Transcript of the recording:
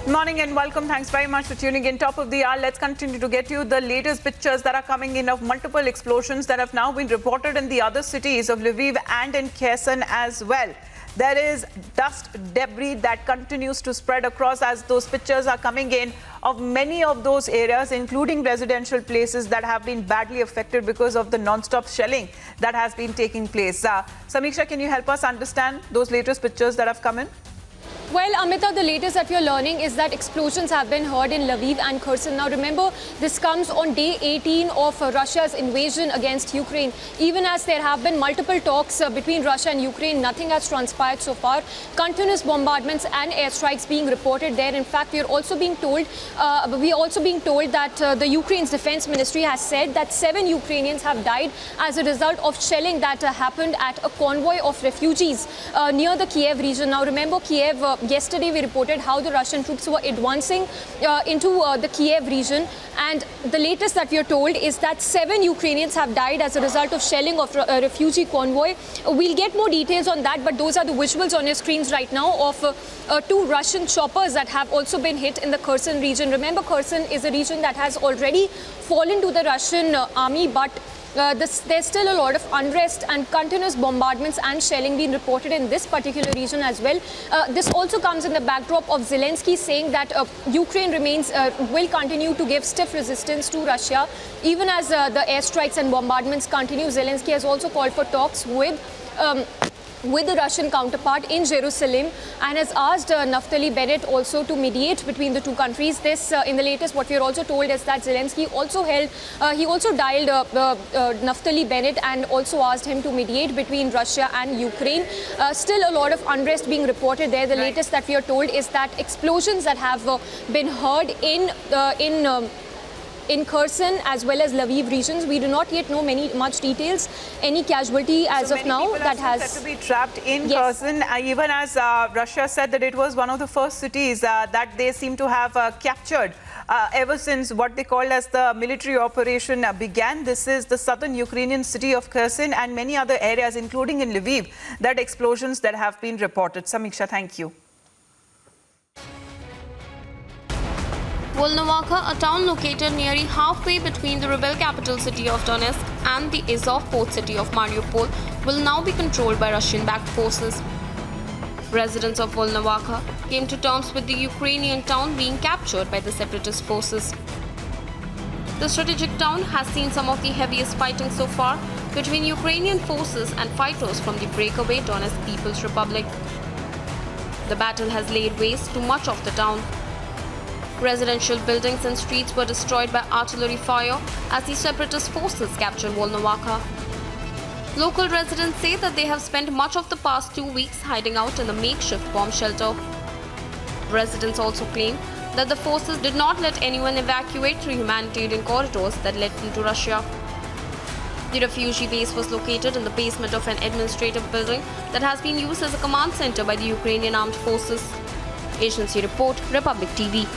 Morning and welcome. Thanks very much for tuning in. Top of the hour, let's continue to get you the latest pictures that are coming in of multiple explosions that have now been reported in the other cities of Lviv and in Kherson as well. There is dust, debris that continues to spread across as those pictures are coming in of many of those areas, including residential places that have been badly affected because of the non-stop shelling that has been taking place. Samiksha, can you help us understand those latest pictures that have come in? Well, Amita, the latest that we are learning is that explosions have been heard in Lviv and Kherson. Now, remember, this comes on day 18 of Russia's invasion against Ukraine. Even as there have been multiple talks between Russia and Ukraine, nothing has transpired so far. Continuous bombardments and airstrikes being reported there. In fact, we are also being told that the Ukraine's defense ministry has said that 7 Ukrainians have died as a result of shelling that happened at a convoy of refugees near the Kiev region. Now, remember, Kiev. Yesterday, we reported how the Russian troops were advancing into the Kiev region. And the latest that we are told is that 7 Ukrainians have died as a result of shelling of a refugee convoy. We'll get more details on that, but those are the visuals on your screens right now of 2 Russian choppers that have also been hit in the Kherson region. Remember, Kherson is a region that has already fallen to the Russian army, but there's still a lot of unrest and continuous bombardments and shelling being reported in this particular region as well. This also comes in the backdrop of Zelensky saying that Ukraine will continue to give stiff resistance to Russia. Even as the airstrikes and bombardments continue, Zelensky has also called for talks with the Russian counterpart in Jerusalem and has asked Naftali Bennett also to mediate between the 2 countries. This, in the latest, what we are also told is that Zelensky also dialed Naftali Bennett and also asked him to mediate between Russia and Ukraine. Still a lot of unrest being reported there. The latest that we are told is that explosions that have been heard in Kherson as well as Lviv regions. We do not yet know much details, any casualty as of now that has said to be trapped in Kherson, even as Russia said that it was one of the first cities that they seem to have captured ever since what they called as the military operation began. This is the southern Ukrainian city of Kherson and many other areas, including in Lviv, that explosions that have been reported. Samiksha, thank you. Volnovakha, a town located nearly halfway between the rebel capital city of Donetsk and the Azov port city of Mariupol, will now be controlled by Russian-backed forces. Residents of Volnovakha came to terms with the Ukrainian town being captured by the separatist forces. The strategic town has seen some of the heaviest fighting so far between Ukrainian forces and fighters from the breakaway Donetsk People's Republic. The battle has laid waste to much of the town. Residential buildings and streets were destroyed by artillery fire as the separatist forces captured Volnovakha. Local residents say that they have spent much of the past 2 weeks hiding out in a makeshift bomb shelter. Residents also claim that the forces did not let anyone evacuate through humanitarian corridors that led into Russia. The refugee base was located in the basement of an administrative building that has been used as a command center by the Ukrainian armed forces. Agency report, Republic TV.